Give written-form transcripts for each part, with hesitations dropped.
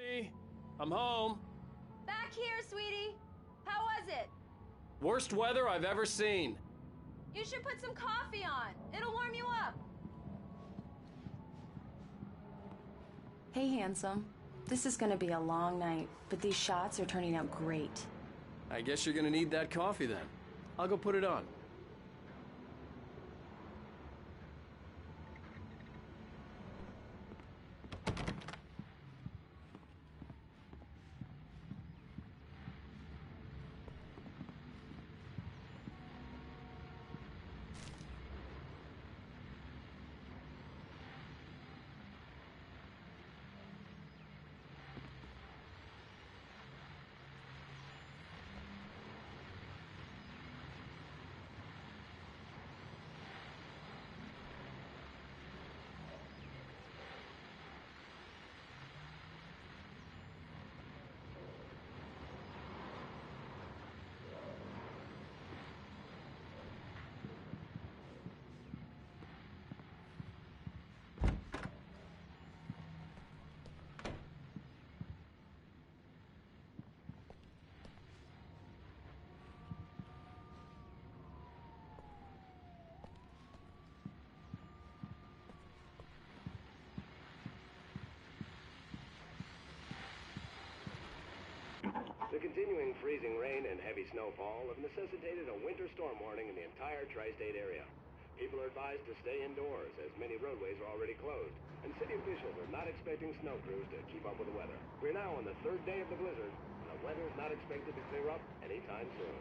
Honey, I'm home. Back here, sweetie. How was it? Worst weather I've ever seen. You should put some coffee on. It'll warm you up. Hey, handsome. This is gonna be a long night, but these shots are turning out great. I guess you're gonna need that coffee then. I'll go put it on. The continuing freezing rain and heavy snowfall have necessitated a winter storm warning in the entire tri-state area. People are advised to stay indoors as many roadways are already closed, and city officials are not expecting snow crews to keep up with the weather. We're now on the third day of the blizzard, and the weather is not expected to clear up anytime soon.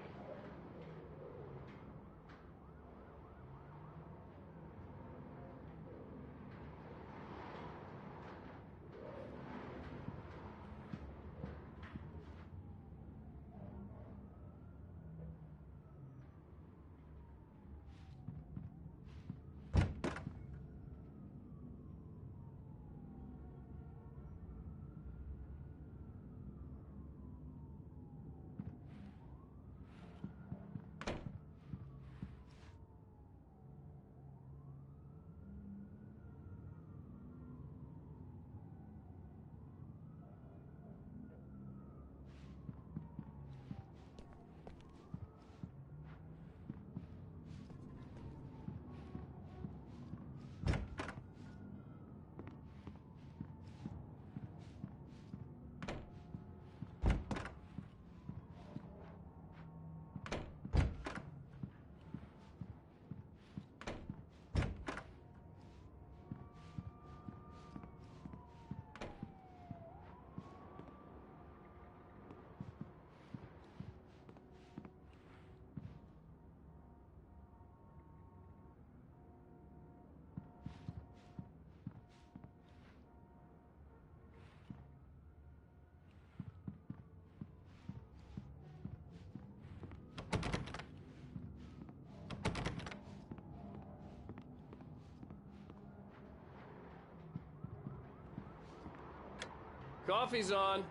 Coffee's on.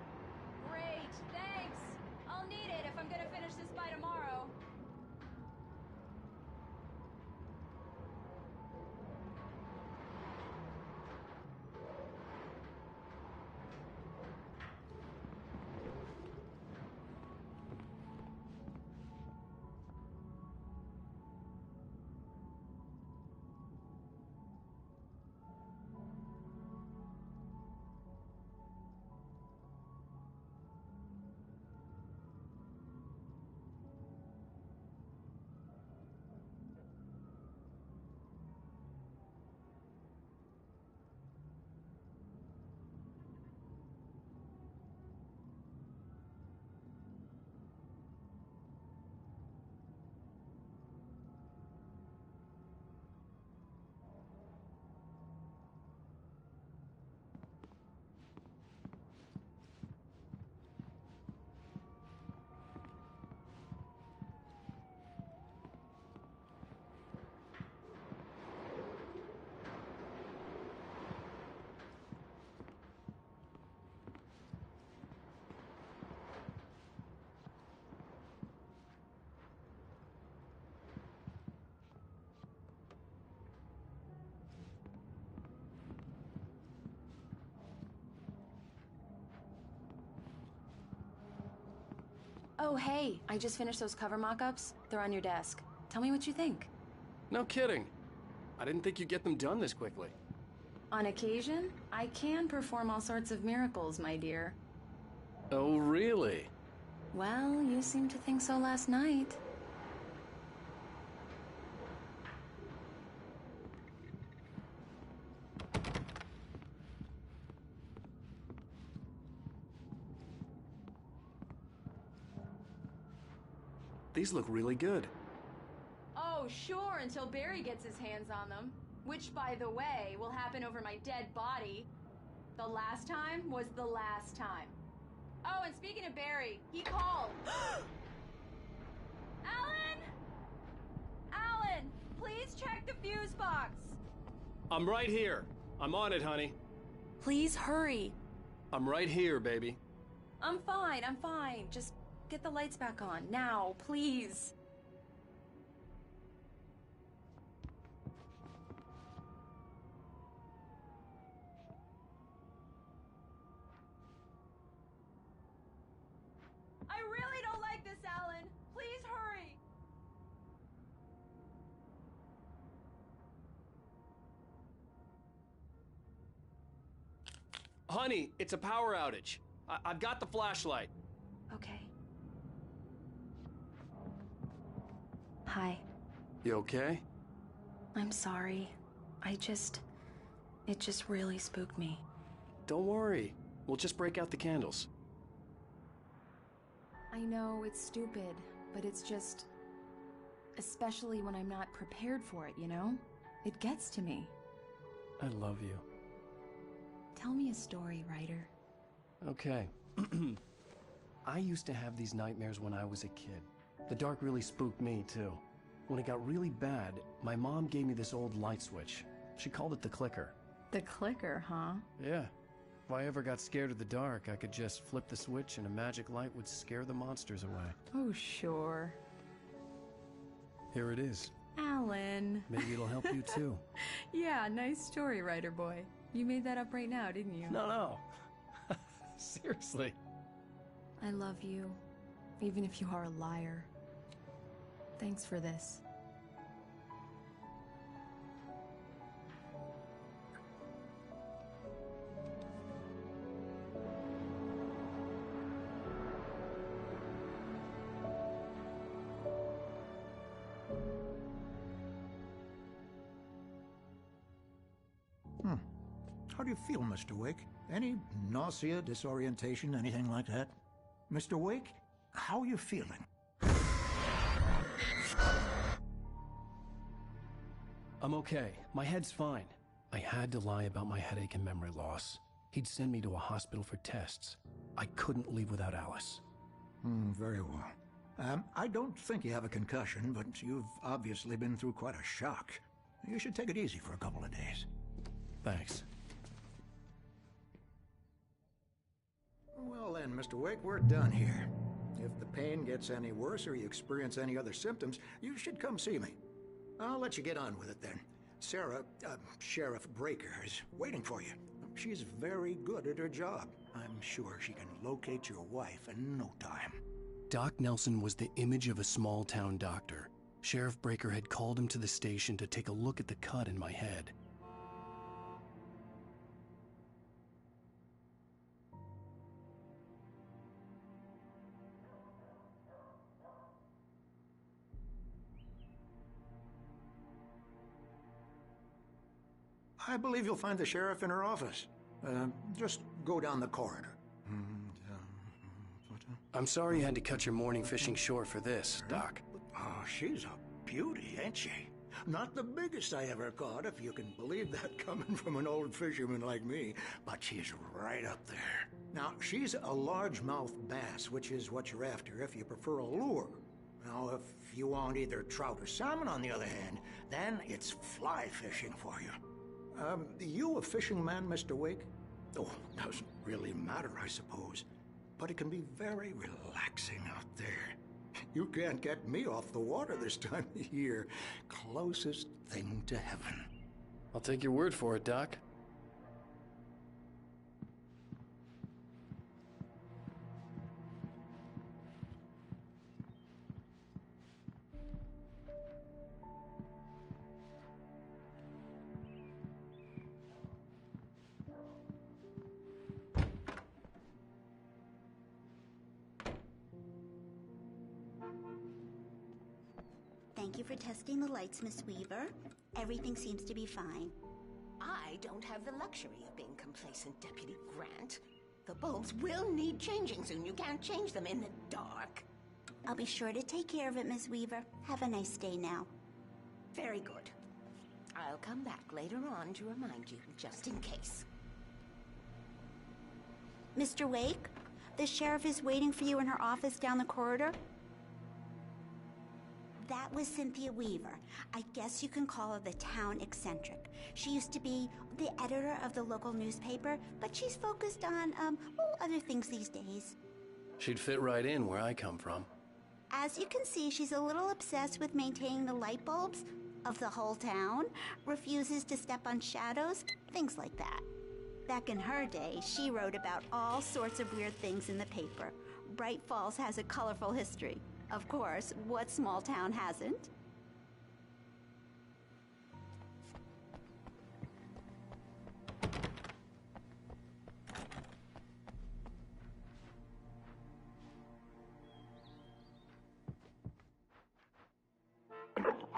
Great, thanks. I'll need it if I'm gonna finish this by tomorrow. Oh, hey, I just finished those cover mock-ups. They're on your desk. Tell me what you think. No kidding. I didn't think you'd get them done this quickly. On occasion, I can perform all sorts of miracles, my dear. Oh, really? Well, you seemed to think so last night. These look really good. Oh, sure, until Barry gets his hands on them. Which, by the way, will happen over my dead body. The last time was the last time. Oh, and speaking of Barry, he called. Alan! Alan, please check the fuse box. I'm right here. I'm on it, honey. Please hurry. I'm right here, baby. I'm fine, I'm fine. Just get the lights back on, now, please. I really don't like this, Alan. Please hurry. Honey, it's a power outage. I've got the flashlight. Okay. Hi. You okay? I'm sorry. It just really spooked me. Don't worry. We'll just break out the candles. I know it's stupid, but it's just... Especially when I'm not prepared for it, you know? It gets to me. I love you. Tell me a story, writer. Okay. I used to have these nightmares when I was a kid. The dark really spooked me, too. When it got really bad, my mom gave me this old light switch. She called it the clicker. The clicker, huh? Yeah. If I ever got scared of the dark, I could just flip the switch and a magic light would scare the monsters away. Oh, sure. Here it is. Alan. Maybe it'll help you, too. Yeah, nice story, writer boy. You made that up right now, didn't you? No. Seriously. I love you, even if you are a liar. Thanks for this. How do you feel, Mr. Wake? Any nausea, disorientation, anything like that? Mr. Wake, how are you feeling? I'm okay. My head's fine. I had to lie about my headache and memory loss. He'd send me to a hospital for tests. I couldn't leave without Alice. Very well. I don't think you have a concussion, but you've obviously been through quite a shock. You should take it easy for a couple of days. Thanks. Well then, Mr. Wake, we're done here. If the pain gets any worse or you experience any other symptoms, you should come see me. I'll let you get on with it then. Sarah, Sheriff Breaker, is waiting for you. She's very good at her job. I'm sure she can locate your wife in no time. Doc Nelson was the image of a small-town doctor. Sheriff Breaker had called him to the station to take a look at the cut in my head. I believe you'll find the sheriff in her office. Just go down the corridor. I'm sorry you had to cut your morning fishing short for this, Doc. Oh, she's a beauty, ain't she? Not the biggest I ever caught, if you can believe that coming from an old fisherman like me, but she's right up there. Now, she's a largemouth bass, which is what you're after if you prefer a lure. Now, if you want either trout or salmon, on the other hand, then it's fly fishing for you. You a fishing man, Mr. Wake? Oh, doesn't really matter, I suppose. But it can be very relaxing out there. You can't get me off the water this time of year. Closest thing to heaven. I'll take your word for it, Doc. Thank you for testing the lights, Miss Weaver. Everything seems to be fine. I don't have the luxury of being complacent, Deputy Grant. The bulbs will need changing soon. You can't change them in the dark. I'll be sure to take care of it, Miss Weaver. Have a nice day now. Very good. I'll come back later on to remind you, just in case. Mr. Wake, the sheriff is waiting for you in her office down the corridor. That was Cynthia Weaver. I guess you can call her the town eccentric. She used to be the editor of the local newspaper, but she's focused on, other things these days. She'd fit right in where I come from. As you can see, she's a little obsessed with maintaining the light bulbs of the whole town, refuses to step on shadows, things like that. Back in her day, she wrote about all sorts of weird things in the paper. Bright Falls has a colorful history. Of course, what small town hasn't?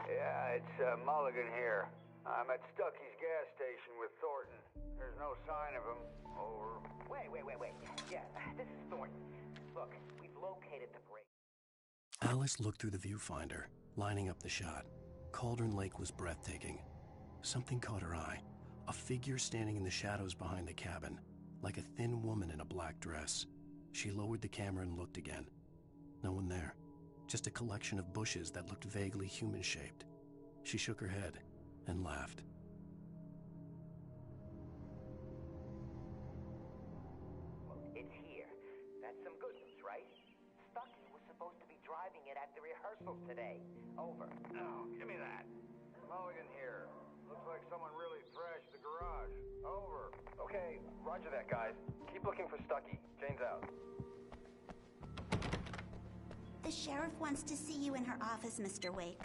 Yeah, it's Mulligan here. I'm at Stucky's gas station with Thornton. There's no sign of him. Over. Wait. Yeah, this is Thornton. Look, we've located the break. Alice looked through the viewfinder, lining up the shot. Cauldron Lake was breathtaking. Something caught her eye. A figure standing in the shadows behind the cabin, like a thin woman in a black dress. She lowered the camera and looked again. No one there. Just a collection of bushes that looked vaguely human-shaped. She shook her head and laughed. Well, it's here. That's some good news, right? Stucky was supposed to be driving it at the rehearsals today. Over. Oh, give me that. Mulligan here. Looks like someone really thrashed the garage. Over. Okay, roger that, guys. Keep looking for Stucky. Jane's out. The sheriff wants to see you in her office, Mr. Wake.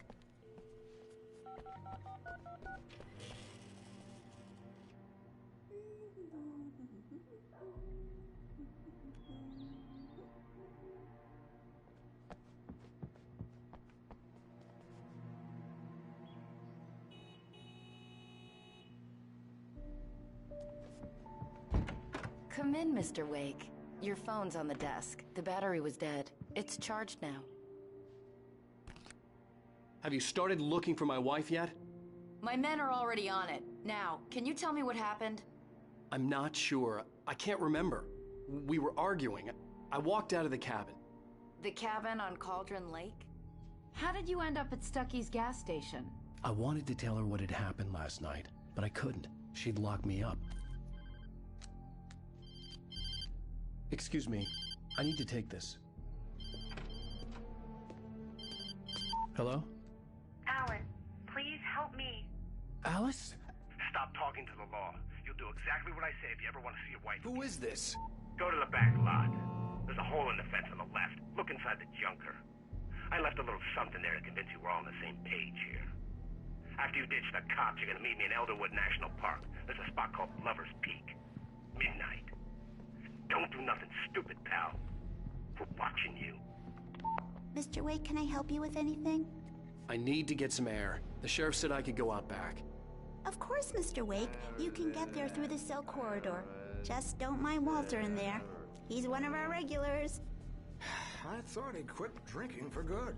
Come in, Mr. Wake. Your phone's on the desk. The battery was dead. It's charged now. Have you started looking for my wife yet? My men are already on it. Now, can you tell me what happened? I'm not sure. I can't remember. We were arguing. I walked out of the cabin. The cabin on Cauldron Lake? How did you end up at Stucky's gas station? I wanted to tell her what had happened last night, but I couldn't. She'd lock me up. Excuse me. I need to take this. Hello? Alan, please help me. Alice? Stop talking to the law. You'll do exactly what I say if you ever want to see your wife. Who is this? Go to the back lot. There's a hole in the fence on the left. Look inside the junker. I left a little something there to convince you we're all on the same page here. After you ditch the cops, you're gonna meet me in Elderwood National Park. There's a spot called Lover's Peak. Midnight. Don't do nothing stupid, pal. We're watching you. Mr. Wake, can I help you with anything? I need to get some air. The sheriff said I could go out back. Of course, Mr. Wake. You can get there through the cell corridor. Just don't mind Walter in there. He's one of our regulars. I thought he'd quit drinking for good.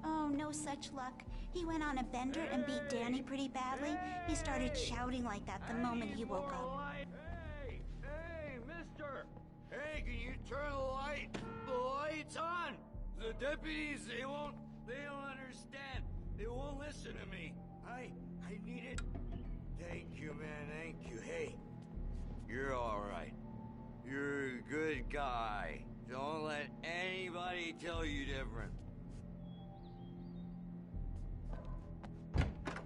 Oh, no such luck. He went on a bender and beat Danny pretty badly. He started shouting like that the moment he woke up. Hey, mister! Hey, can you turn the lights on? The deputies, they don't understand. They won't listen to me. I need it. Thank you, man, thank you. Hey, you're all right. You're a good guy. Don't let anybody tell you different.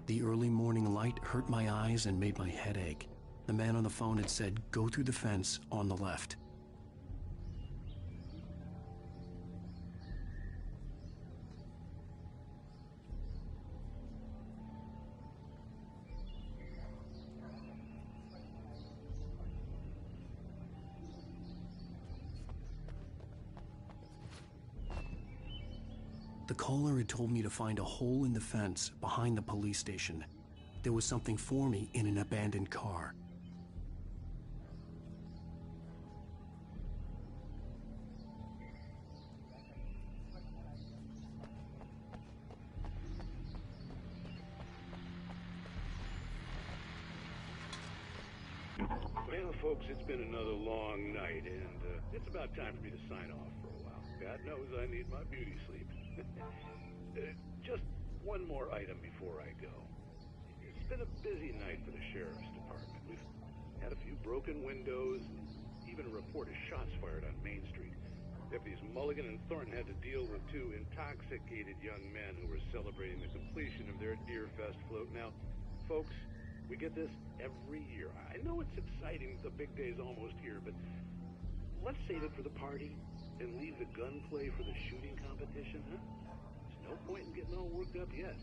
The early morning light hurt my eyes and made my head ache. The man on the phone had said, go through the fence on the left. The caller had told me to find a hole in the fence behind the police station. There was something for me in an abandoned car. Well, folks, it's been another long night, and it's about time for me to sign off for a while. God knows I need my beauty sleep. Just one more item before I go. It's been a busy night for the Sheriff's Department. We've had a few broken windows, and even a report of shots fired on Main Street. Deputies Mulligan and Thornton had to deal with two intoxicated young men who were celebrating the completion of their Deer Fest float. Now, folks, we get this every year. I know it's exciting, the big day's almost here, but let's save it for the party and leave the gunplay for the shooting competition, huh? There's no point in getting all worked up yet.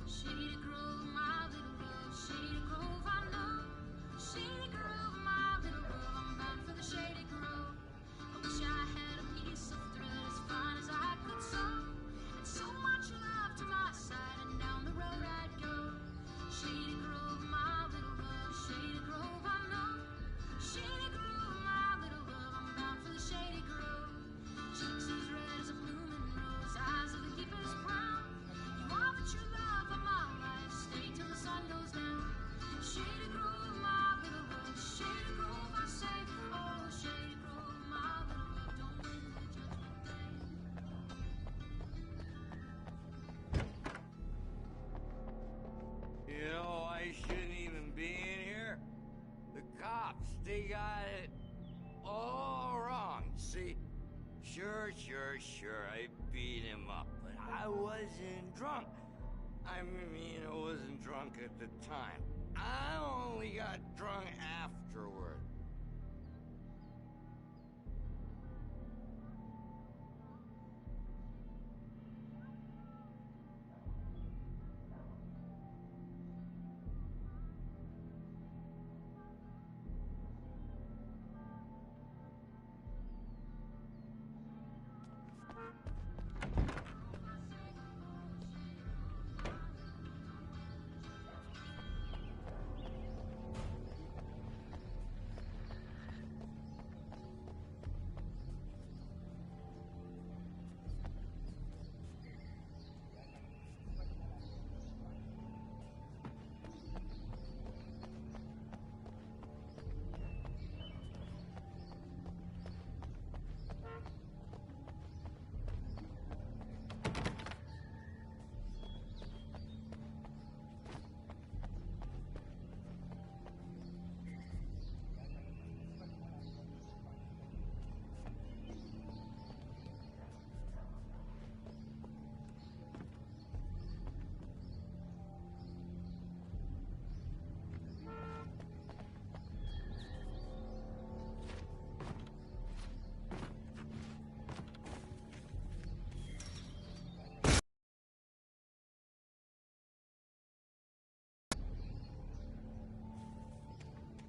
Shady Grove, my little love, Shady Grove, I know. Shady Grove, my little love, I'm bound for the Shady Grove. I wish I had a piece of thread as fine as I could sew, and so much love to my side, and down the road I'd go. Shady Grove, my little love, Shady Grove, I know. Shady Grove, my little love, I'm bound for the Shady Grove. Cheeks as red as a blooming rose, eyes of the deepest brown. You are the true love of my life, stay till the sun goes down. Shady Grove, my little love, Shady Grove, I say. Oh, Shady Grove, my little love, don't win the judgment day. You know, I shouldn't even be in here. The cops, they got it all wrong, see? Sure, I beat him up, but I wasn't drunk. I mean, I wasn't drunk at the time. I only got drunk afterward.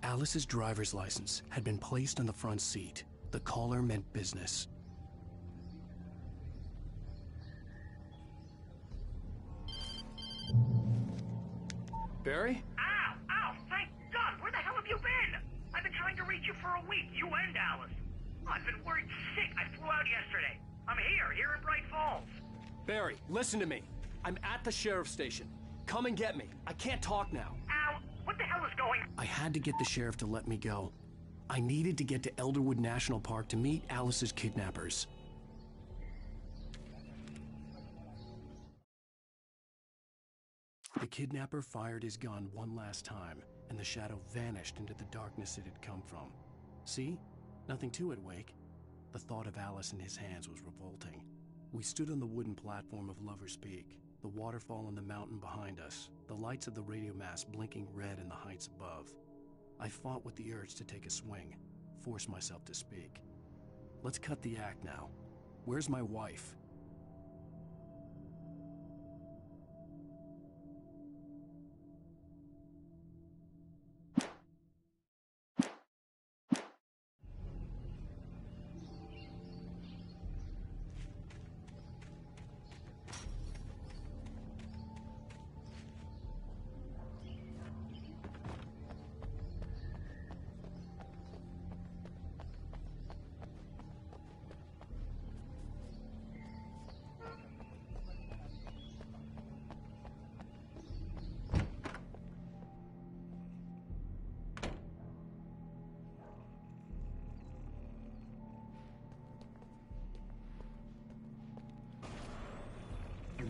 Alice's driver's license had been placed on the front seat. The caller meant business. Barry? Ow! Thank God! Where the hell have you been? I've been trying to reach you for a week, you and Alice. I've been worried sick. I flew out yesterday. I'm here in Bright Falls. Barry, listen to me. I'm at the sheriff's station. Come and get me. I can't talk now. Al, what the hell is going on? I had to get the sheriff to let me go. I needed to get to Elderwood National Park to meet Alice's kidnappers. The kidnapper fired his gun one last time, and the shadow vanished into the darkness it had come from. See? Nothing to it, Wake. The thought of Alice in his hands was revolting. We stood on the wooden platform of Lover's Peak, the waterfall on the mountain behind us, the lights of the radio mast blinking red in the heights above. I fought with the urge to take a swing, force myself to speak. Let's cut the act now. Where's my wife?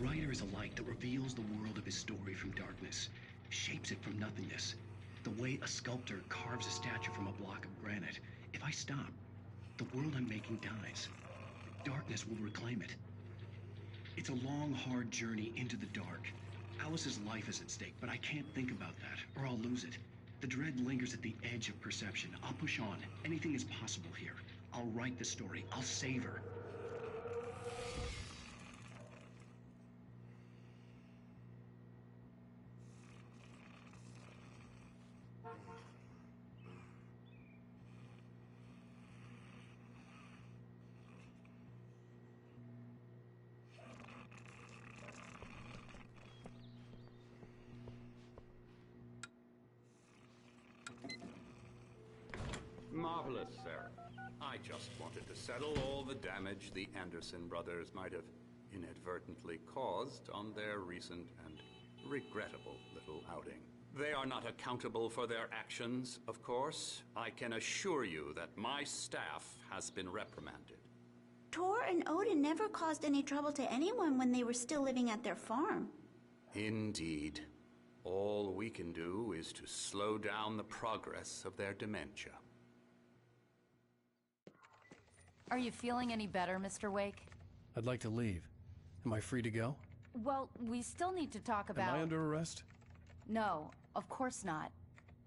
writer is a light that reveals the world of his story from darkness, shapes it from nothingness. The way a sculptor carves a statue from a block of granite. If I stop, the world I'm making dies. Darkness will reclaim it. It's a long, hard journey into the dark. Alice's life is at stake, but I can't think about that, or I'll lose it. The dread lingers at the edge of perception. I'll push on. Anything is possible here. I'll write the story. I'll save her. Marvelous, sir. I just wanted to settle all the damage the Anderson brothers might have inadvertently caused on their recent and regrettable little outing. They are not accountable for their actions, of course. I can assure you that my staff has been reprimanded. Tor and Odin never caused any trouble to anyone when they were still living at their farm. Indeed. All we can do is to slow down the progress of their dementia. Are you feeling any better, Mr. Wake? I'd like to leave. Am I free to go? Well, we still need to talk about... Am I under arrest? No, of course not.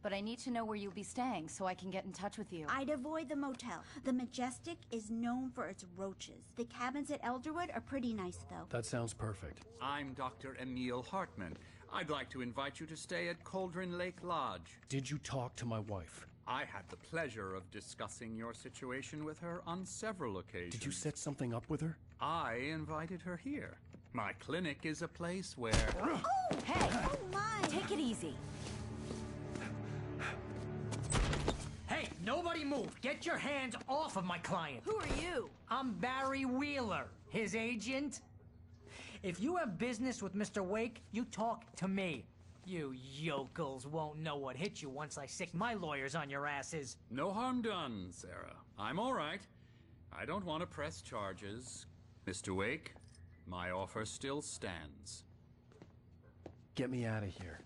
But I need to know where you'll be staying so I can get in touch with you. I'd avoid the motel. The Majestic is known for its roaches. The cabins at Elderwood are pretty nice, though. That sounds perfect. I'm Dr. Emil Hartman. I'd like to invite you to stay at Cauldron Lake Lodge. Did you talk to my wife? I had the pleasure of discussing your situation with her on several occasions. Did you set something up with her? I invited her here. My clinic is a place where... Oh! Hey! Oh, my! Take it easy. Hey, nobody move! Get your hands off of my client! Who are you? I'm Barry Wheeler, his agent. If you have business with Mr. Wake, you talk to me. You yokels won't know what hit you once I sick my lawyers on your asses. No harm done, Sarah. I'm all right. I don't want to press charges. Mr. Wake, my offer still stands. Get me out of here.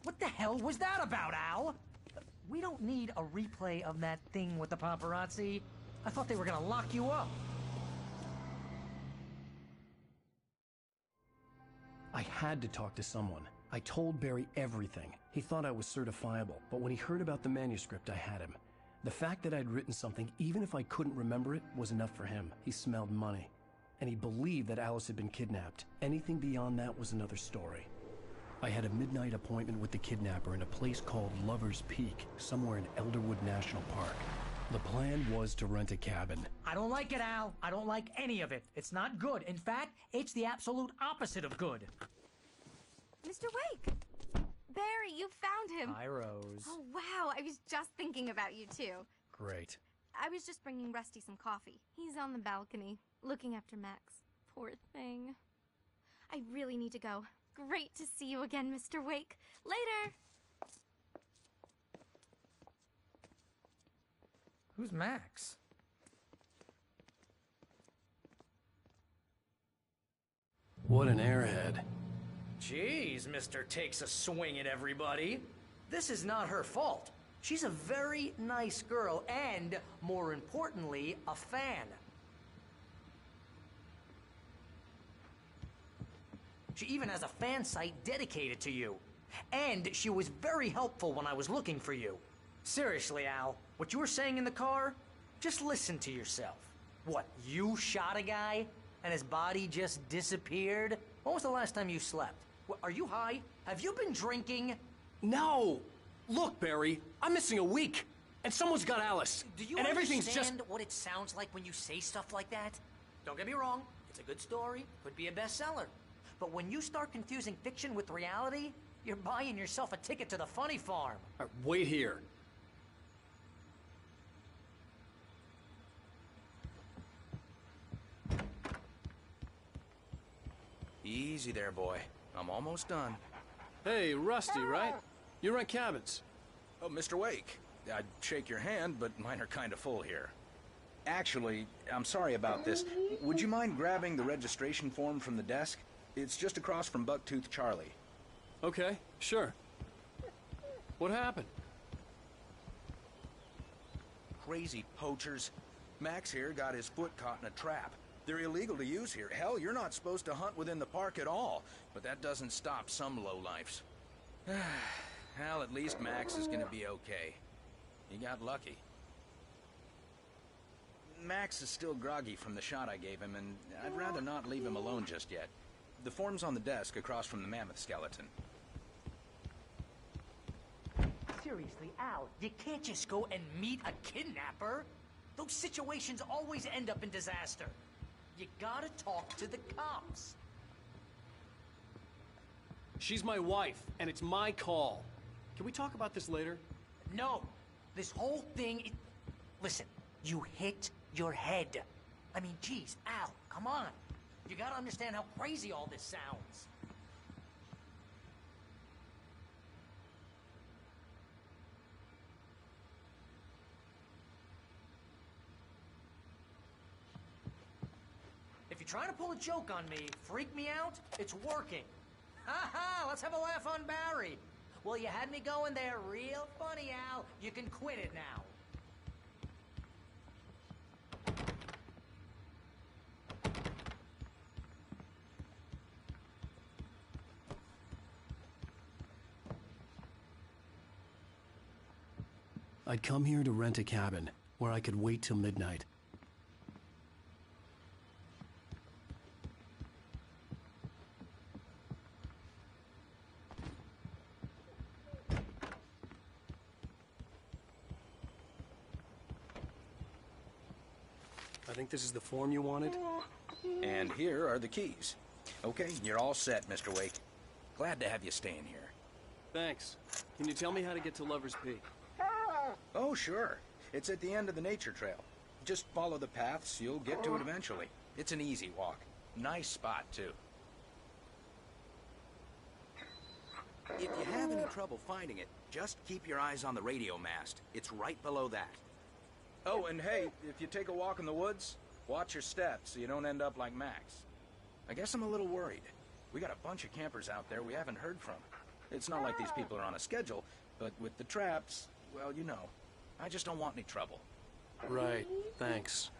What the hell was that about, Al? We don't need a replay of that thing with the paparazzi. I thought they were gonna lock you up. I had to talk to someone. I told Barry everything. He thought I was certifiable, but when he heard about the manuscript, I had him. The fact that I'd written something, even if I couldn't remember it, was enough for him. He smelled money. And he believed that Alice had been kidnapped. Anything beyond that was another story. I had a midnight appointment with the kidnapper in a place called Lover's Peak, somewhere in Elderwood National Park. The plan was to rent a cabin. I don't like it, Al. I don't like any of it. It's not good. In fact, it's the absolute opposite of good. Mr. Wake! Barry, you found him! Hi, Rose. Oh, wow. I was just thinking about you, too. Great. I was just bringing Rusty some coffee. He's on the balcony, looking after Max. Poor thing. I really need to go. Great to see you again, Mr. Wake. Later! Who's Max? What an airhead. Jeez, Mr. Takes a swing at everybody. This is not her fault. She's a very nice girl and, more importantly, a fan. She even has a fan site dedicated to you. And she was very helpful when I was looking for you. Seriously, Al, what you were saying in the car, just listen to yourself. What, you shot a guy and his body just disappeared? When was the last time you slept? What, are you high? Have you been drinking? No! Look, Barry, I'm missing a week, and someone's got Alice. Do you and everything's understand just... what it sounds like when you say stuff like that? Don't get me wrong, it's a good story, could be a bestseller. But when you start confusing fiction with reality, you're buying yourself a ticket to the funny farm. Wait here. Easy there, boy. I'm almost done. Hey, Rusty, right? You rent cabins. Oh, Mr. Wake. I'd shake your hand, but mine are kind of full here. Actually, I'm sorry about this. Would you mind grabbing the registration form from the desk? It's just across from Bucktooth Charlie. Okay, sure. What happened? Crazy poachers. Max here got his foot caught in a trap. They're illegal to use here. Hell, you're not supposed to hunt within the park at all. But that doesn't stop some lowlifes. Hell, at least Max is gonna be okay. He got lucky. Max is still groggy from the shot I gave him, and I'd rather not leave him alone just yet. The form's on the desk across from the mammoth skeleton. Seriously, Al, you can't just go and meet a kidnapper. Those situations always end up in disaster. You gotta talk to the cops. She's my wife, and it's my call. Can we talk about this later? No. This whole thing... Listen, you hit your head. I mean, geez, Al, come on. You gotta understand how crazy all this sounds. If you're trying to pull a joke on me, freak me out, it's working. Ha ha, let's have a laugh on Barry. Well, you had me going there real funny, Al. You can quit it now. I'd come here to rent a cabin, where I could wait till midnight. I think this is the form you wanted? And here are the keys. Okay, you're all set, Mr. Wake. Glad to have you staying here. Thanks. Can you tell me how to get to Lover's Peak? Oh, sure. It's at the end of the nature trail. Just follow the paths, you'll get to it eventually. It's an easy walk. Nice spot, too. If you have any trouble finding it, just keep your eyes on the radio mast. It's right below that. Oh, and hey, if you take a walk in the woods, watch your steps so you don't end up like Max. I guess I'm a little worried. We got a bunch of campers out there we haven't heard from. It's not like these people are on a schedule, but with the traps, well, you know, I just don't want any trouble. Right, thanks.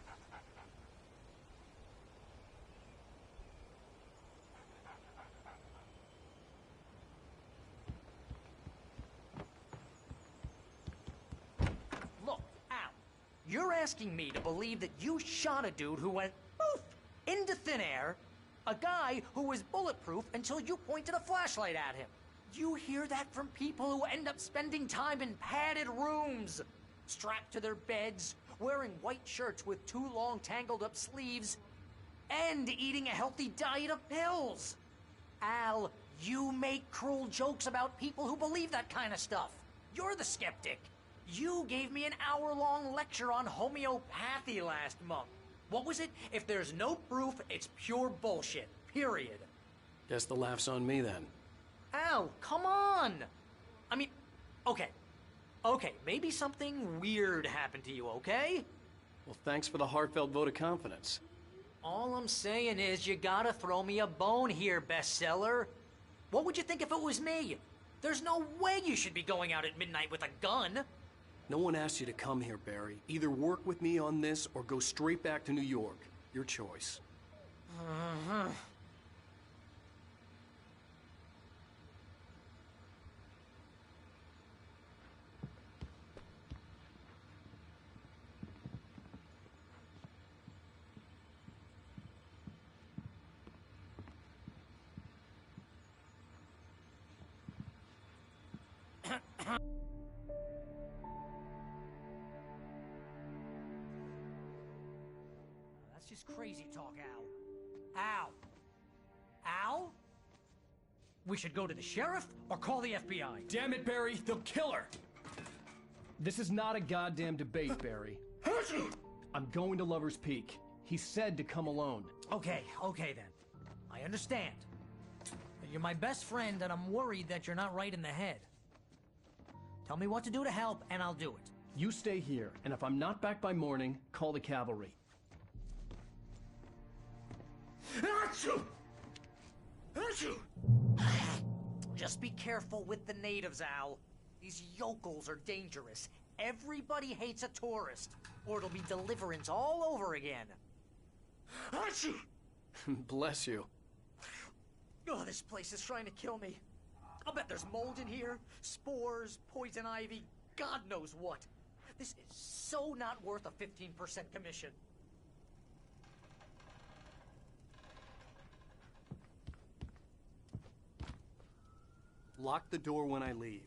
Look, Al, you're asking me to believe that you shot a dude who went poof into thin air, a guy who was bulletproof until you pointed a flashlight at him. You hear that from people who end up spending time in padded rooms, strapped to their beds, wearing white shirts with too long tangled up sleeves, and eating a healthy diet of pills. Al, you make cruel jokes about people who believe that kind of stuff. You're the skeptic. You gave me an hour-long lecture on homeopathy last month. What was it? If there's no proof, it's pure bullshit. Period. Guess the laugh's on me then. Al, come on! I mean, okay. Okay, maybe something weird happened to you, okay? Well, thanks for the heartfelt vote of confidence. All I'm saying is you gotta throw me a bone here, bestseller. What would you think if it was me? There's no way you should be going out at midnight with a gun. No one asked you to come here, Barry. Either work with me on this or go straight back to New York. Your choice. That's just crazy talk, Al. Al? Al? We should go to the sheriff or call the FBI. Damn it, Barry, they'll kill her! This is not a goddamn debate, Barry. I'm going to Lover's Peak. He said to come alone. Okay then. I understand. You're my best friend and I'm worried that you're not right in the head. Tell me what to do to help and I'll do it. You stay here, and if I'm not back by morning, call the cavalry. Achoo! Achoo! Just be careful with the natives, Al. These yokels are dangerous. Everybody hates a tourist, or it'll be Deliverance all over again. Achoo! Bless you. Oh, this place is trying to kill me. I'll bet there's mold in here, spores, poison ivy, God knows what. This is so not worth a 15% commission. Lock the door when I leave.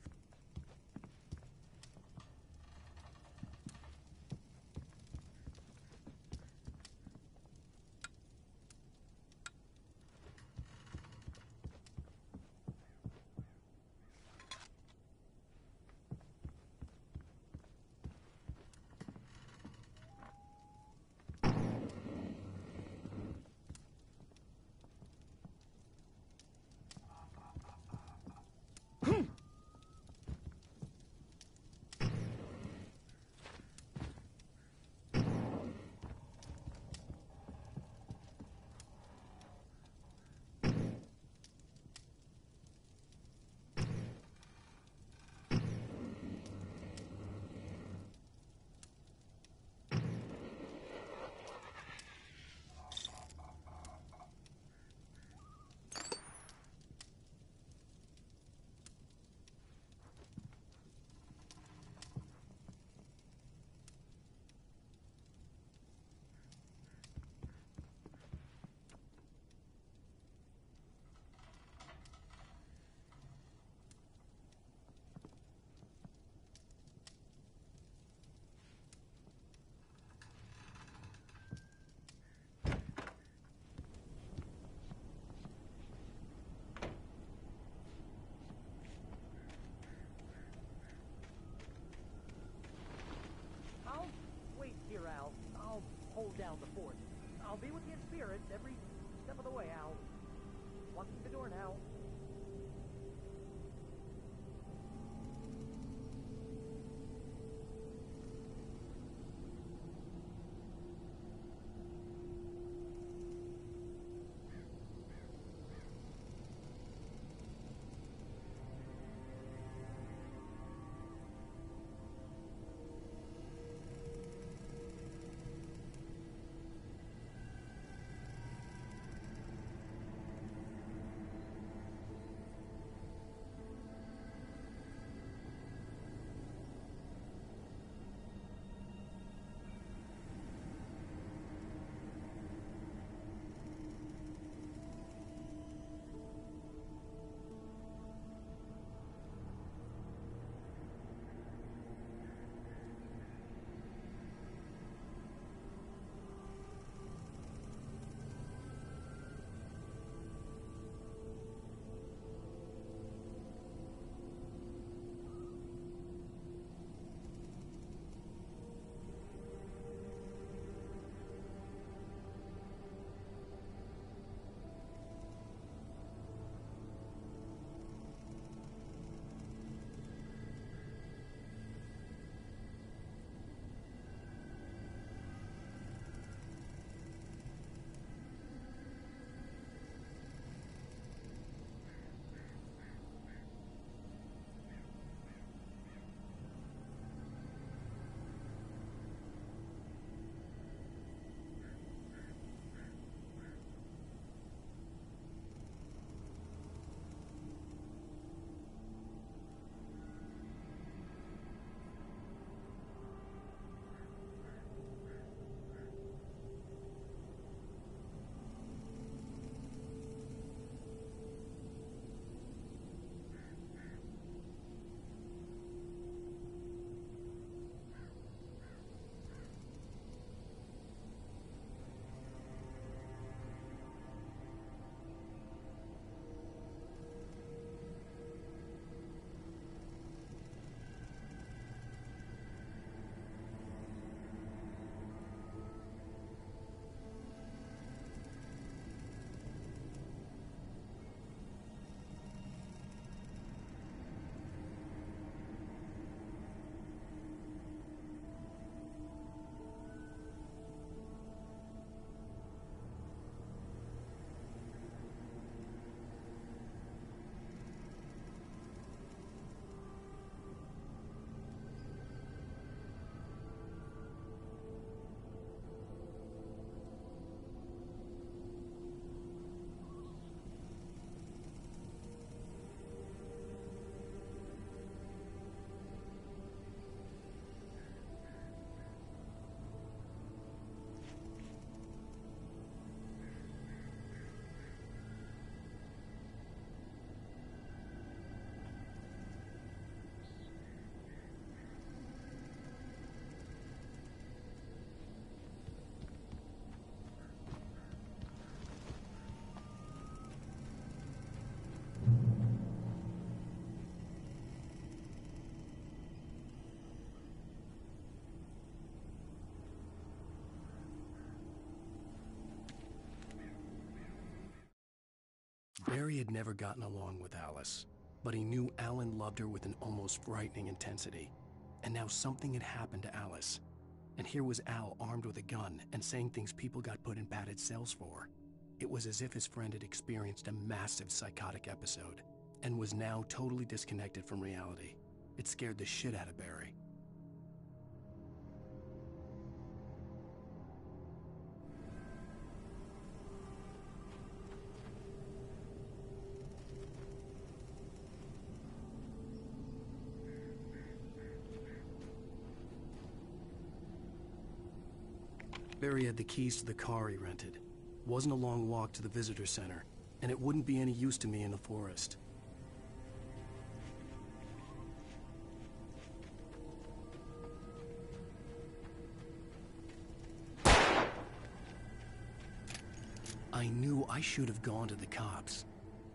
I'll wait here, Al. I'll hold down the fort. I'll be with you in spirit every step of the way, Al. Walking the door now. Barry had never gotten along with Alice, but he knew Alan loved her with an almost frightening intensity. And now something had happened to Alice. And here was Al armed with a gun and saying things people got put in padded cells for. It was as if his friend had experienced a massive psychotic episode and was now totally disconnected from reality. It scared the shit out of Barry. Barry had the keys to the car he rented. Wasn't a long walk to the visitor center, and it wouldn't be any use to me in the forest. I knew I should have gone to the cops.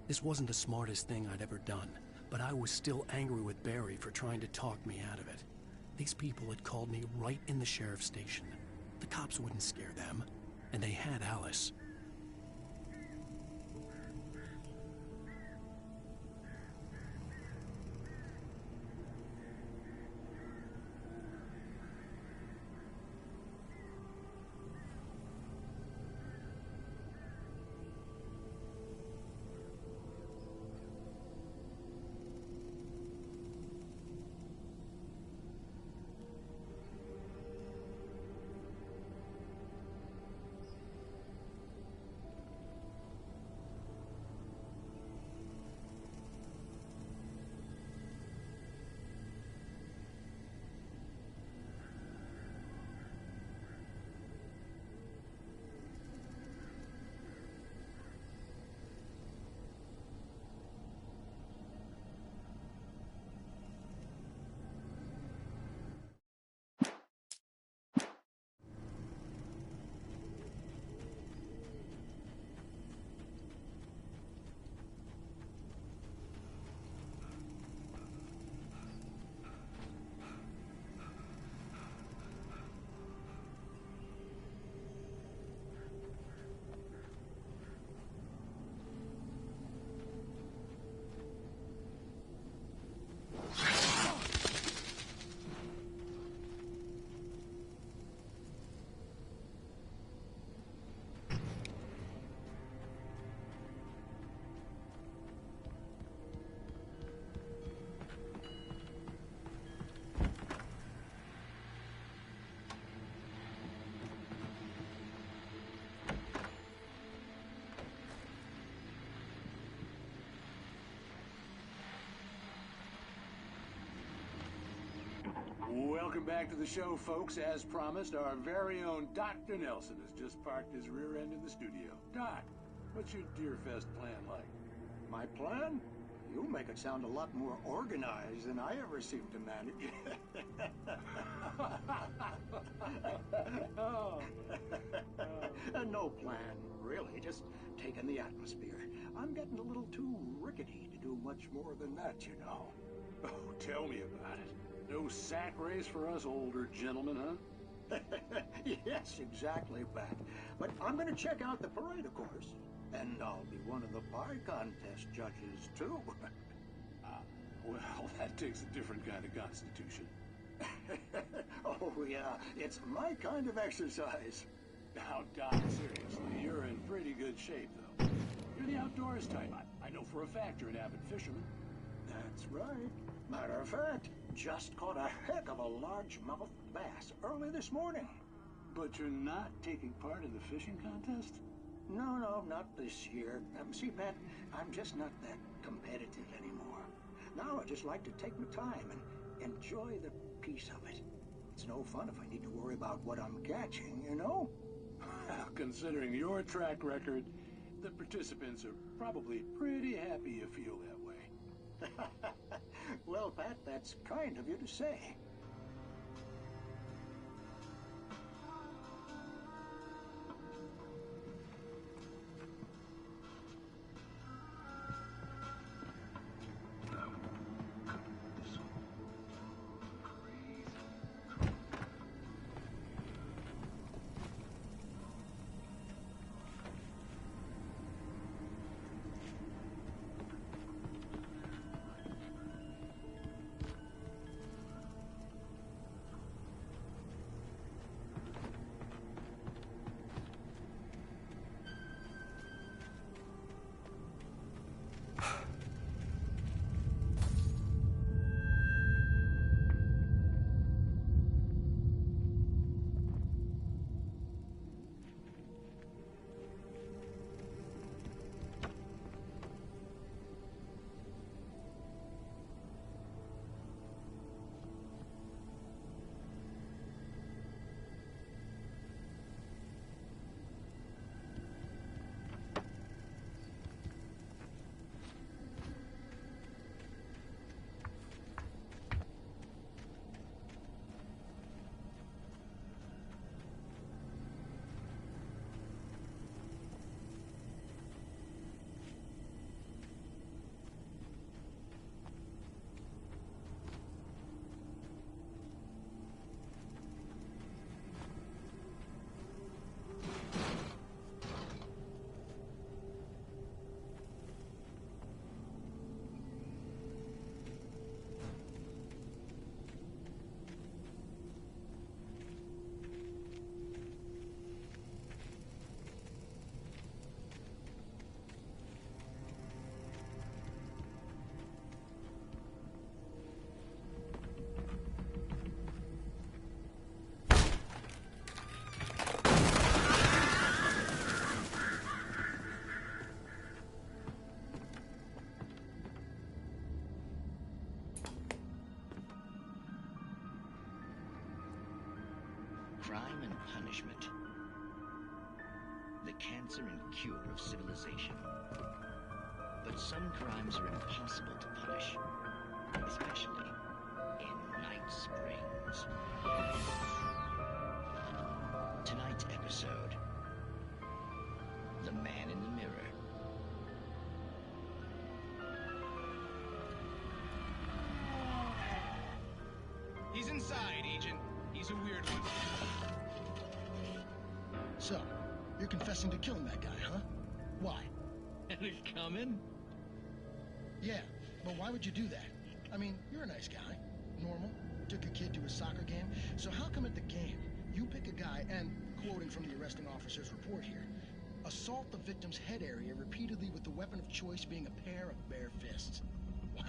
This wasn't the smartest thing I'd ever done, but I was still angry with Barry for trying to talk me out of it. These people had called me right in the sheriff's station. The cops wouldn't scare them, and they had Alice. Welcome back to the show, folks. As promised, our very own Dr. Nelson has just parked his rear end in the studio. Doc, what's your Deerfest plan like? My plan? You make it sound a lot more organized than I ever seem to manage. No plan, really. Just taking the atmosphere. I'm getting a little too rickety to do much more than that, you know. Oh, tell me about it. No sack race for us older gentlemen, huh? Yes, exactly, Pat. But I'm going to check out the parade, of course. And I'll be one of the pie contest judges, too. Well, that takes a different kind of constitution. Oh, yeah. It's my kind of exercise. Now, Doc, seriously, you're in pretty good shape, though. You're the outdoors type. I know for a fact you're an avid fisherman. That's right. Matter of fact, just caught a heck of a largemouth bass early this morning. But you're not taking part in the fishing contest? No, not this year. See, Pat, I'm just not that competitive anymore. Now I just like to take my time and enjoy the peace of it. It's no fun if I need to worry about what I'm catching, you know? Well, considering your track record, the participants are probably pretty happy you feel that way. Well, Pat, that's kind of you to say. crime and punishment. The cancer and cure of civilization. But some crimes are impossible to punish, especially in Night Springs. Tonight's episode, The Man in the Mirror. He's inside, Agent. He's a weird one. So, you're confessing to killing that guy, huh? Why? Had it coming? Yeah, but why would you do that? I mean, you're a nice guy. Normal. Took a kid to a soccer game. So how come at the game, you pick a guy and, quoting from the arresting officer's report here, assault the victim's head area repeatedly with the weapon of choice being a pair of bare fists? Wow,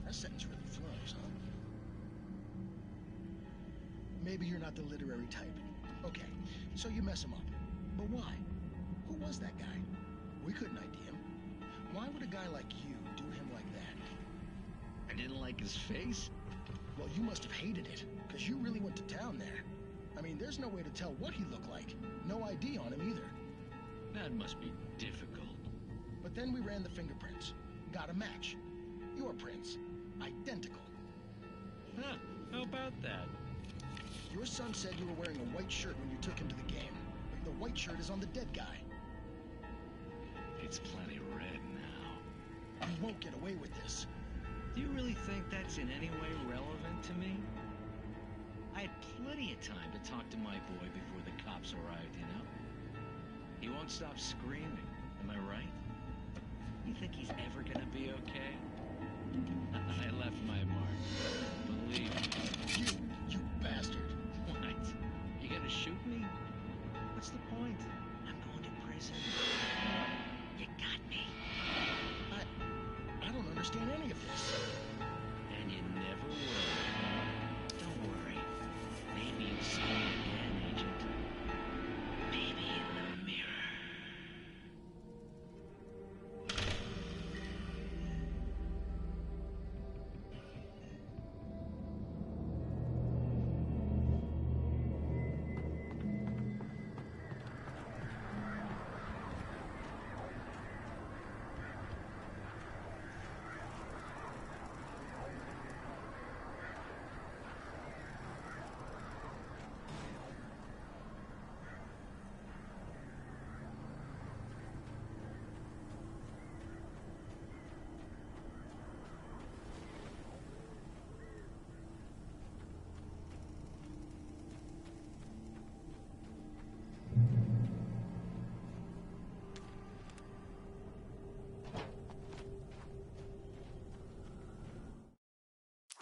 that sentence really flows, huh? Maybe you're not the literary type. Okay, so you mess him up. But why? Who was that guy? We couldn't ID him. Why would a guy like you do him like that? I didn't like his face? Well, you must have hated it, because you really went to town there. I mean, there's no way to tell what he looked like. No ID on him either. That must be difficult. But then we ran the fingerprints. Got a match. Your prints. Identical. Huh, how about that? Your son said you were wearing a white shirt when you took him to the game. The white shirt is on the dead guy. It's plenty red now. You won't get away with this. Do you really think that's in any way relevant to me? I had plenty of time to talk to my boy before the cops arrived, you know? He won't stop screaming, am I right? You think he's ever gonna be okay? I left my mark. Believe me. You bastard. What? You gonna shoot me? What's the point? I'm going to prison. You got me. I don't understand any of this. And you never will. Don't worry. Maybe you'll see me again, Agent. Maybe in the mirror.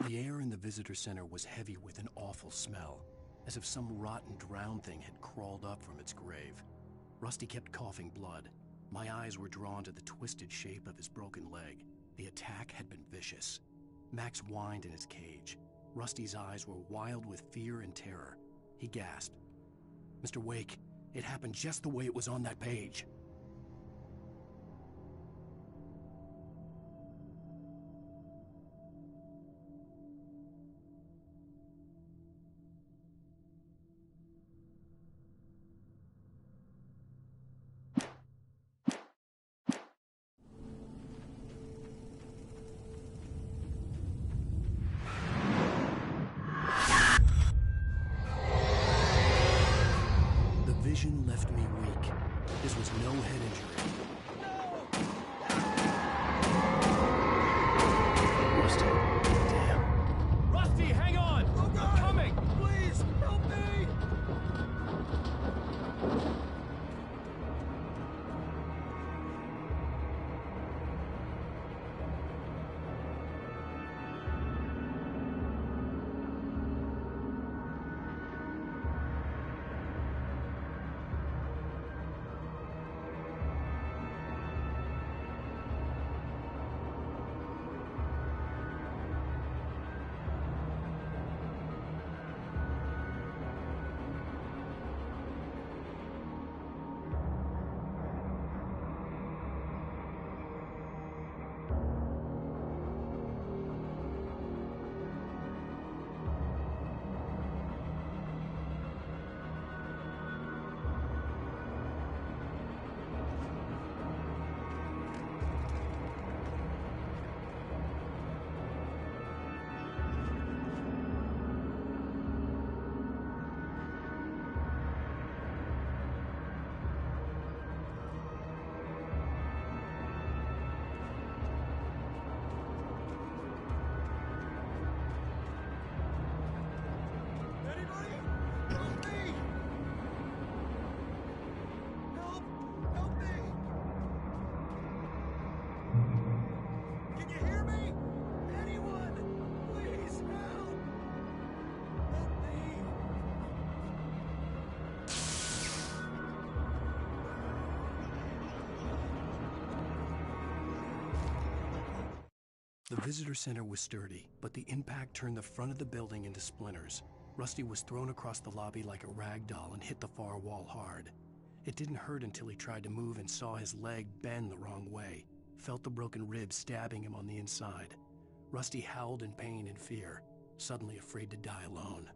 The air in the visitor center was heavy with an awful smell, as if some rotten drowned thing had crawled up from its grave. Rusty kept coughing blood. My eyes were drawn to the twisted shape of his broken leg. The attack had been vicious. Max whined in his cage. Rusty's eyes were wild with fear and terror. He gasped. "Mr. Wake, it happened just the way it was on that page." Vision left me weak. This was no head injury. Rusty, damn. Rusty, hang on! Oh, God. I'm coming! Please, help me! The visitor center was sturdy, but the impact turned the front of the building into splinters. Rusty was thrown across the lobby like a rag doll and hit the far wall hard. It didn't hurt until he tried to move and saw his leg bend the wrong way, felt the broken ribs stabbing him on the inside. Rusty howled in pain and fear, suddenly afraid to die alone.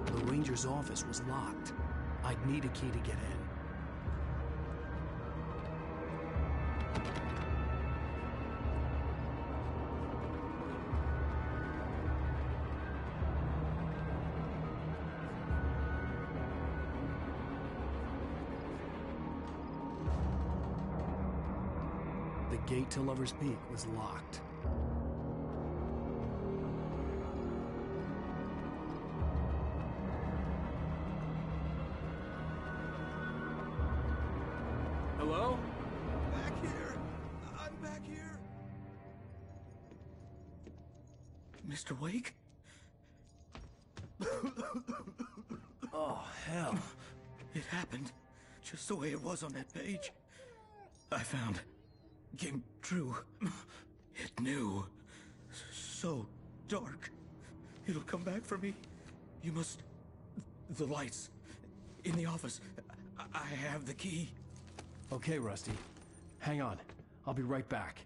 The ranger's office was locked. I'd need a key to get in. The gate to Lover's Peak was locked. Hello? Back here! I'm back here! Mr. Wake? Oh, hell. It happened just the way it was on that page. I found. Came true. It knew. So dark. It'll come back for me. You must... The lights. In the office. I have the key. Okay, Rusty. Hang on. I'll be right back.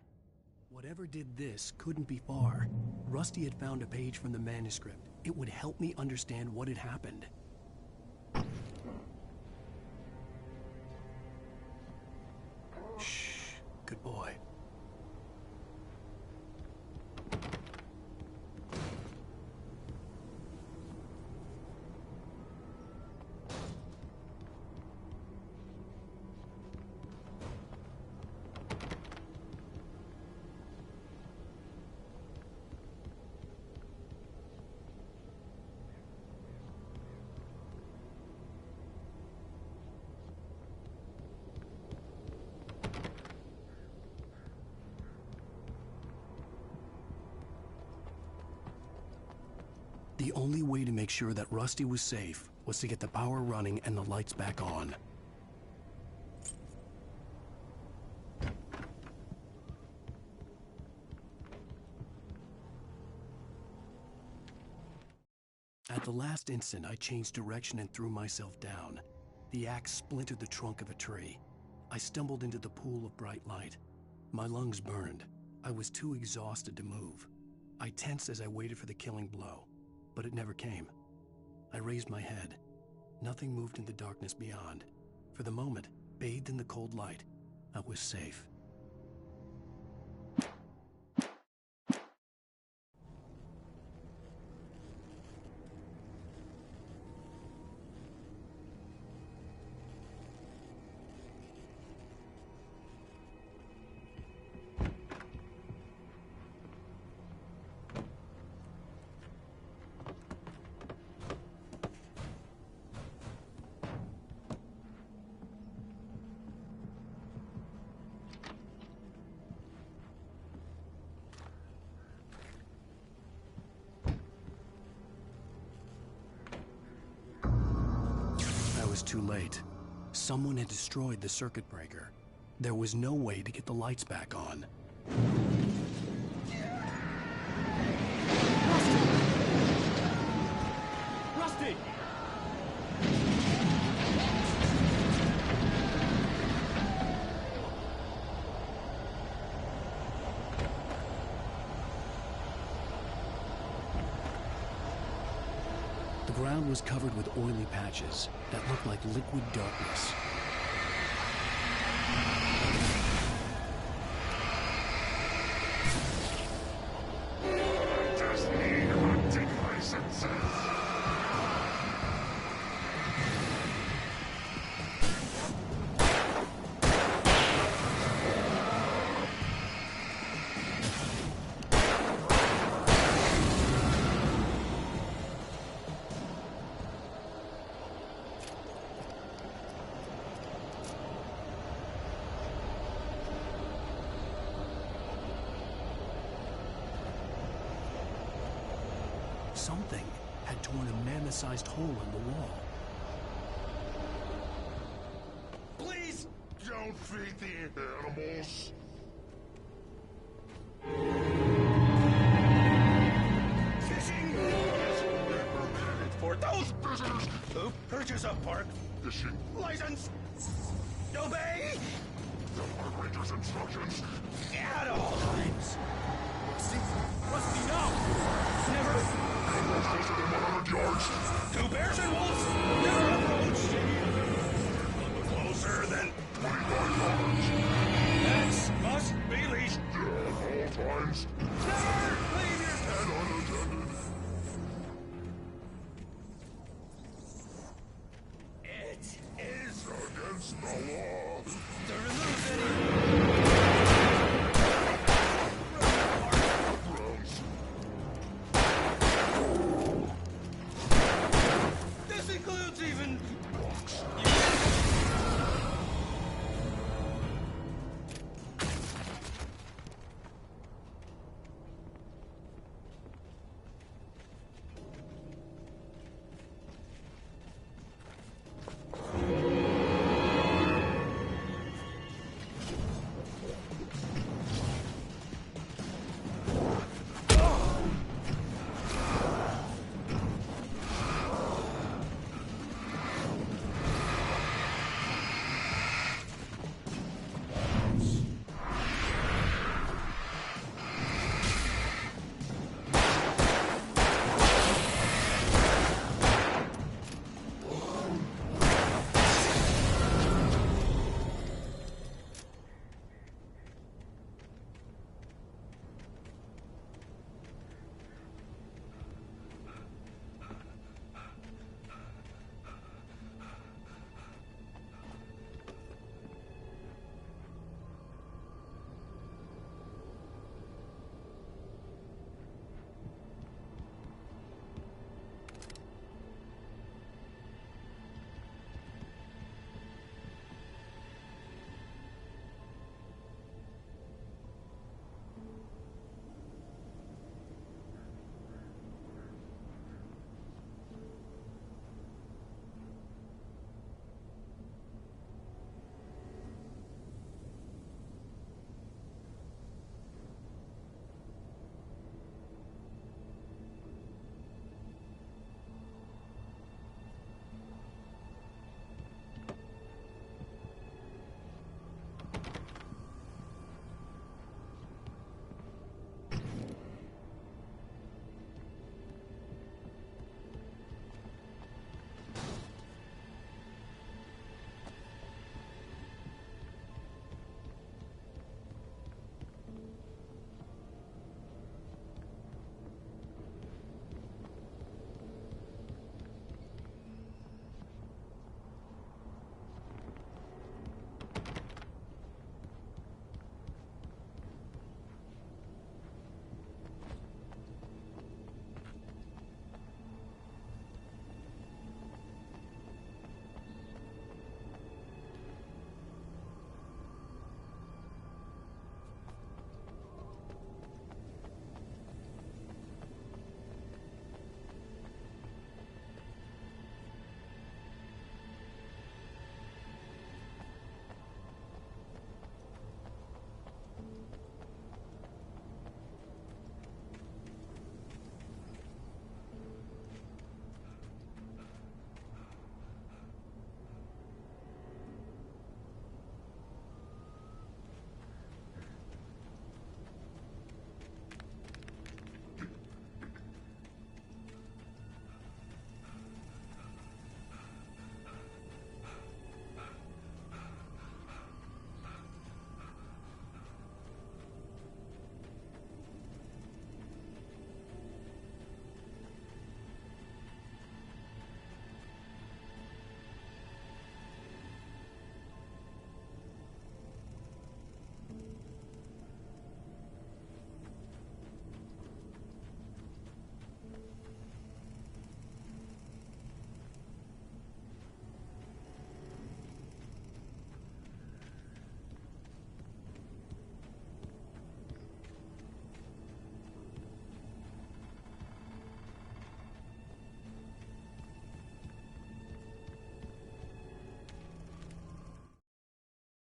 Whatever did this couldn't be far. Rusty had found a page from the manuscript. It would help me understand what had happened. Shh. Good boy. The only way to make sure that Rusty was safe was to get the power running and the lights back on. At the last instant, I changed direction and threw myself down. The axe splintered the trunk of a tree. I stumbled into the pool of bright light. My lungs burned. I was too exhausted to move. I tensed as I waited for the killing blow, but it never came. I raised my head. Nothing moved in the darkness beyond. For the moment, bathed in the cold light, I was safe. Too late. Someone had destroyed the circuit breaker. There was no way to get the lights back on. Rusty! The ground was covered with oily patches that looked like liquid darkness. Destiny hunting licenses. Something had torn a mammoth-sized hole in the wall. Please! Don't feed the animals. Fishing is permitted for those visitors who purchase a park fishing license. Obey the park ranger's instructions at all times. Rusty, no! Never! Animals closer than 100 yards. Two bears and wolves never approach! Closer than 25 yards. Pets must be leashed. At all times. Never leave your And unattended. It is against the law to remove any this includes even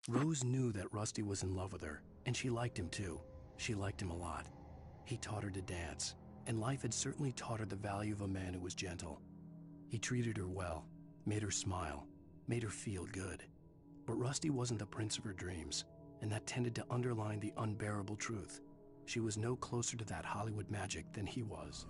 Rose knew that Rusty was in love with her, and she liked him too. She liked him a lot. He taught her to dance, and life had certainly taught her the value of a man who was gentle. He treated her well, made her smile, made her feel good. But Rusty wasn't the prince of her dreams, and that tended to underline the unbearable truth. She was no closer to that Hollywood magic than he was.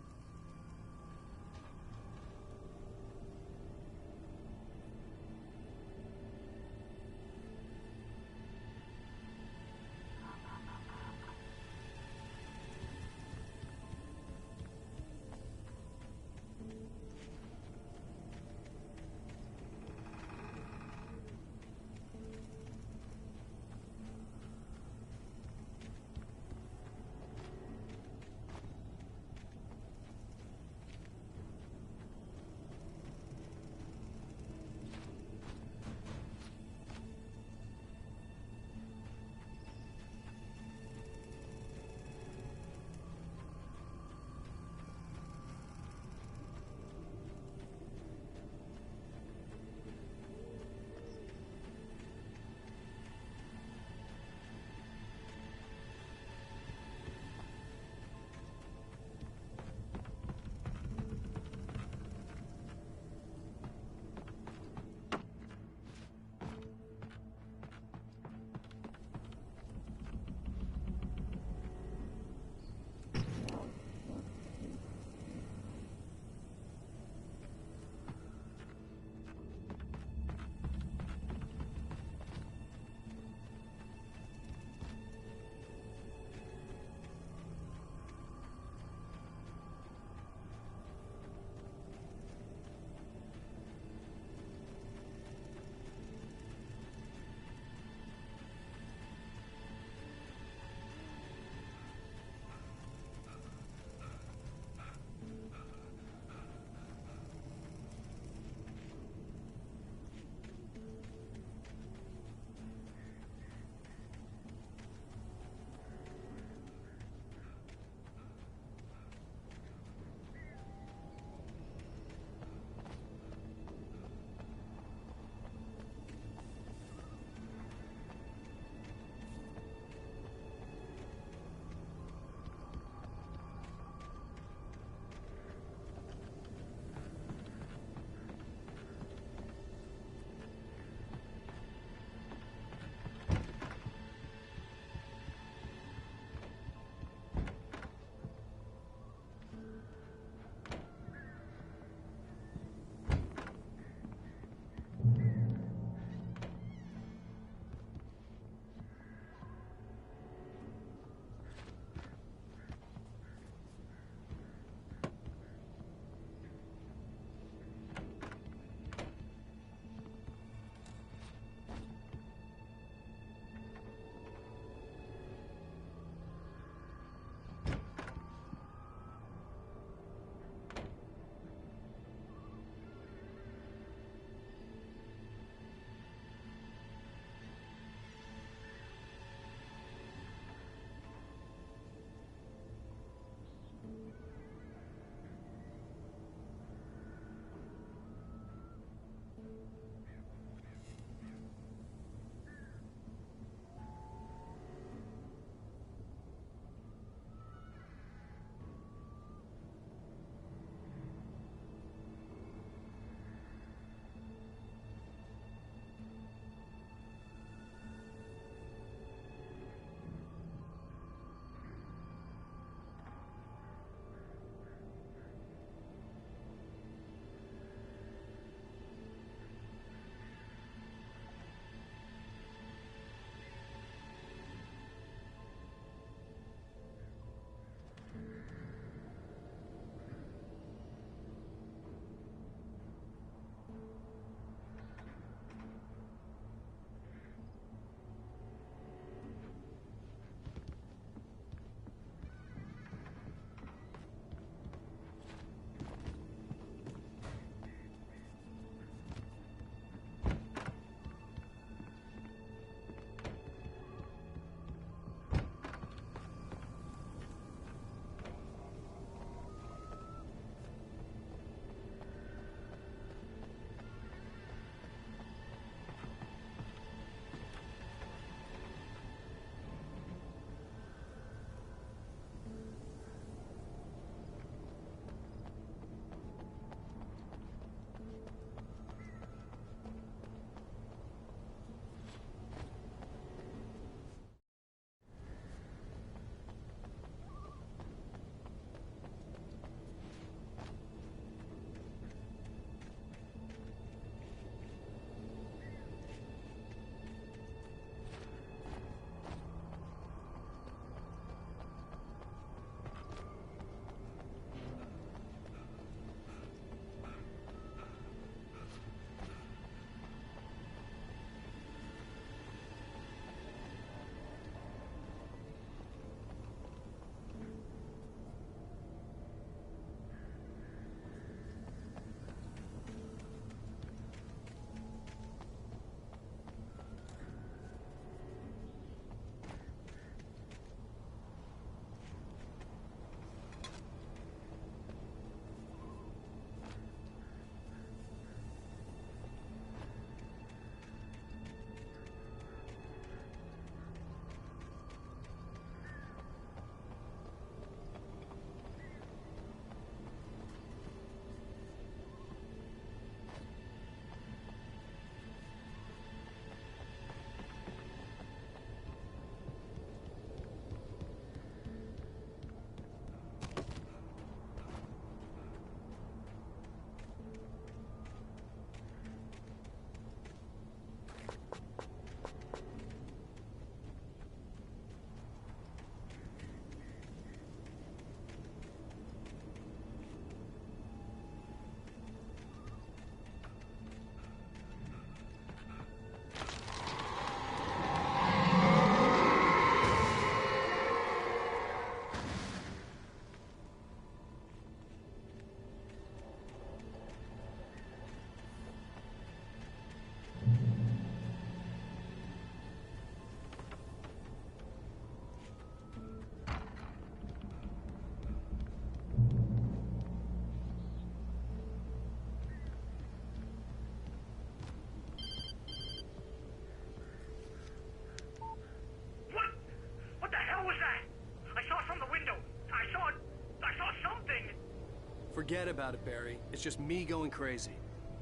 Forget about it, Barry. It's just me going crazy.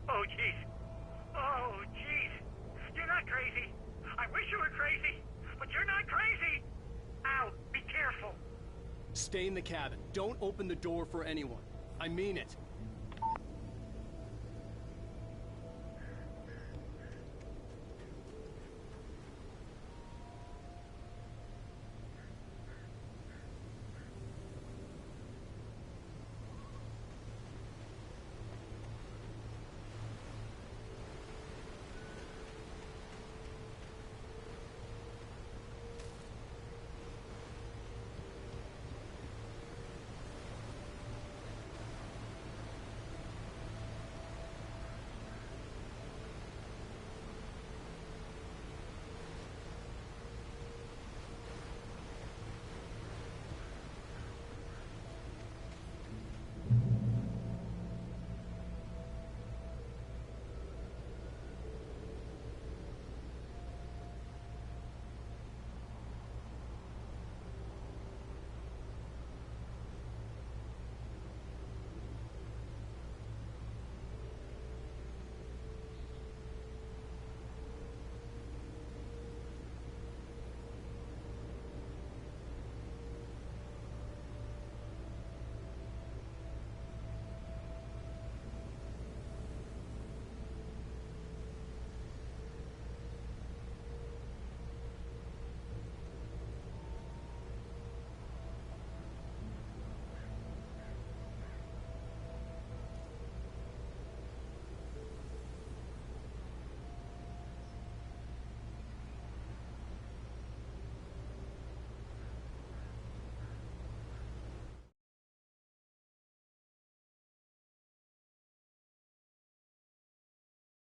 Oh, jeez. Oh, jeez. You're not crazy. I wish you were crazy, but you're not crazy. Al, be careful. Stay in the cabin. Don't open the door for anyone. I mean it.